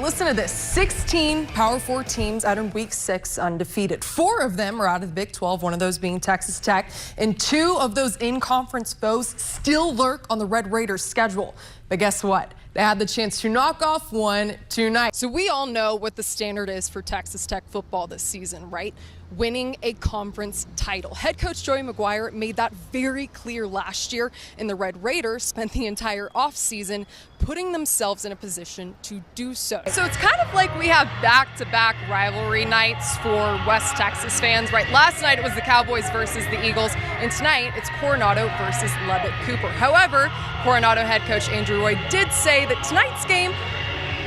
listen to this. 16 Power 4 teams out in Week 6 undefeated. 4 of them are out of the Big 12, one of those being Texas Tech. And 2 of those in-conference foes still lurk on the Red Raiders' schedule. But guess what? They had the chance to knock off one tonight. So we all know what the standard is for Texas Tech football this season, right? Winning a conference title. Head coach Joey McGuire made that very clear last year, and the Red Raiders spent the entire offseason putting themselves in a position to do so. So it's kind of like we have back-to-back rivalry nights for West Texas fans, right? Last night it was the Cowboys versus the Eagles, and tonight it's Coronado versus Lubbock Cooper. However, Coronado head coach Andrew Roy did say that tonight's game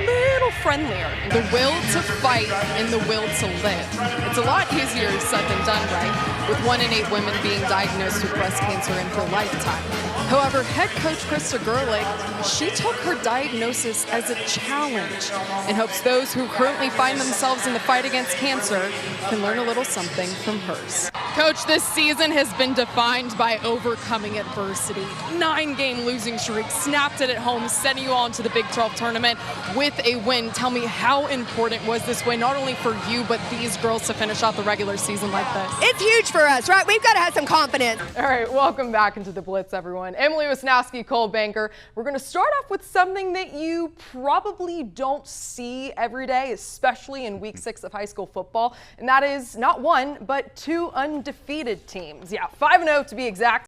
little friendlier. The will to fight and the will to live. It's a lot easier said than done, right? With 1 in 8 women being diagnosed with breast cancer in her lifetime. However, head coach Krista Gerlich, she took her diagnosis as a challenge and hopes those who currently find themselves in the fight against cancer can learn a little something from hers. Coach, this season has been defined by overcoming adversity. 9-game losing streak, snapped it at home, sending you all into the Big 12 tournament with a win. Tell me, how important was this win, not only for you, but these girls to finish out the regular season like this? It's huge for us, right? We've got to have some confidence. All right, welcome back into the Blitz, everyone. Emily Wisniewski, Cole Banker. We're going to start off with something that you probably don't see every day, especially in Week 6 of high school football, and that is not 1, but 2 undefeated teams. Yeah, 5-0 to be exact.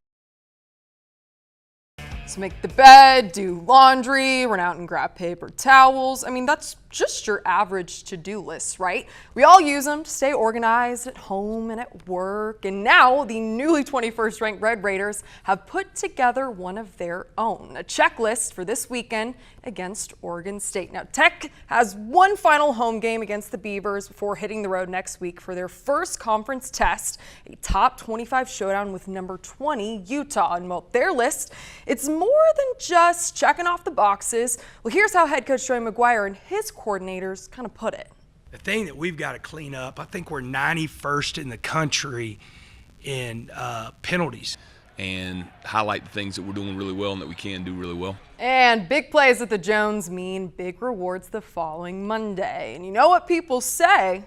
So make the bed, do laundry, run out and grab paper towels. I mean, that's just your average to-do list, right? We all use them to stay organized at home and at work. And now the newly 21st ranked Red Raiders have put together one of their own, a checklist for this weekend against Oregon State. Now, Tech has one final home game against the Beavers before hitting the road next week for their first conference test, a top 25 showdown with number 20 Utah. And well, their list, it's more than just checking off the boxes. Well, here's how head coach Joey McGuire and his coordinators kind of put it. The thing that we've got to clean up, I think we're 91st in the country in penalties. And highlight the things that we're doing really well and that we can do really well. And big plays at the Jones mean big rewards the following Monday. And you know what people say?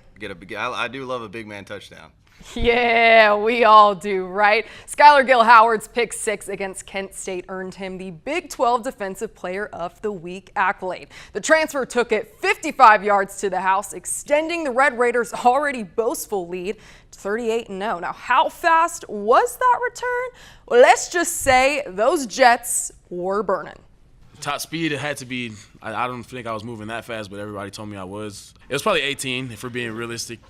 I do love a big man touchdown. Yeah, we all do, right? Skylar Gill-Howard's pick 6 against Kent State earned him the Big 12 Defensive Player of the Week accolade. The transfer took it 55 yards to the house, extending the Red Raiders' already boastful lead to 38-0. Now, how fast was that return? Well, let's just say those Jets were burning. Top speed, it had to be, I don't think I was moving that fast, but everybody told me I was. It was probably 18, if we're being realistic.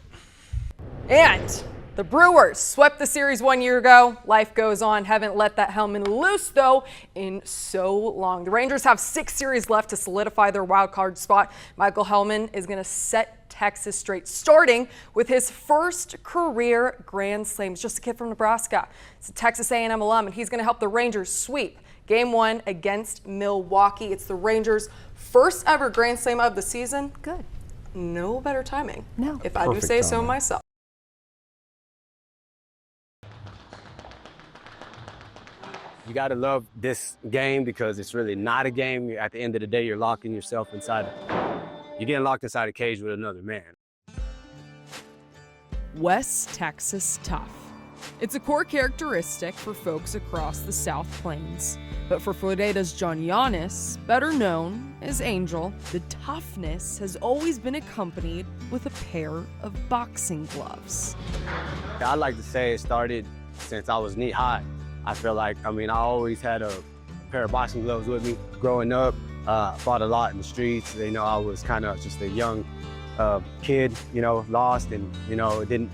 And the Brewers swept the series 1 year ago. Life goes on. Haven't let that Hellman loose, though, in so long. The Rangers have 6 series left to solidify their wild card spot. Michael Hellman is going to set Texas straight, starting with his first career Grand Slam. He's just a kid from Nebraska. He's a Texas A&M alum, and he's going to help the Rangers sweep Game 1 against Milwaukee. It's the Rangers' first ever Grand Slam of the season. Good. No better timing. No. If I do say so myself. You got to love this game because it's really not a game. At the end of the day, you're locking yourself inside. You're getting locked inside a cage with another man. West Texas tough. It's a core characteristic for folks across the South Plains. But for Floreda's John Giannis, better known as Angel, the toughness has always been accompanied with a pair of boxing gloves. I like to say it started since I was knee high. I feel like, I always had a pair of boxing gloves with me. Growing up, fought a lot in the streets. I was kind of just a young kid, lost and, didn't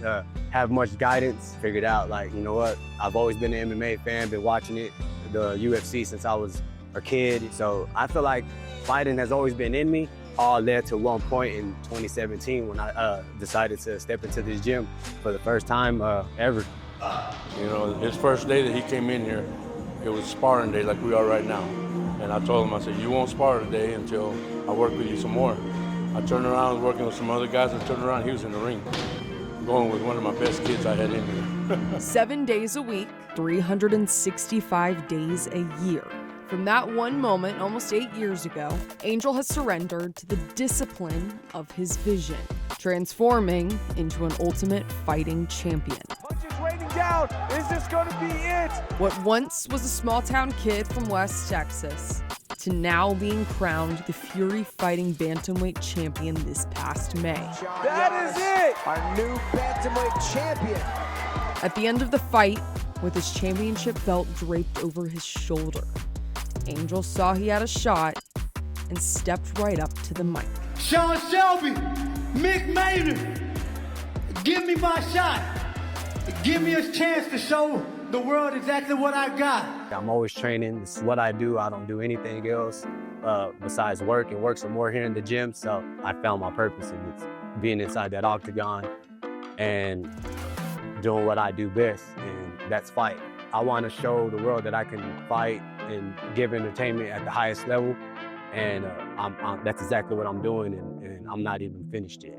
have much guidance. Figured out, you know what, I've always been an MMA fan, been watching it, the UFC since I was a kid. So I feel like fighting has always been in me. All led to one point in 2017 when I decided to step into this gym for the first time ever. His first day that he came in here, it was sparring day like we are right now. And I told him, I said, you won't spar today until I work with you some more. I turned around, working with some other guys, and turned around, he was in the ring, going with one of my best kids I had in here. 7 days a week, 365 days a year. From that one moment, almost 8 years ago, Angel has surrendered to the discipline of his vision, transforming into an ultimate fighting champion. Punches raining down. Is this going to be it? What once was a small-town kid from West Texas to now being crowned the Fury Fighting Bantamweight champion this past May. That is it! Our new Bantamweight champion. At the end of the fight, with his championship belt draped over his shoulder, Angel saw he had a shot and stepped right up to the mic. Sean Shelby, Mick Maynard, give me my shot. Give me a chance to show the world exactly what I got. I'm always training. It's what I do. I don't do anything else besides work, and work some more here in the gym. So I found my purpose, and it's being inside that octagon and doing what I do best, and that's fight. I want to show the world that I can fight and give entertainment at the highest level, and that's exactly what I'm doing, and I'm not even finished yet.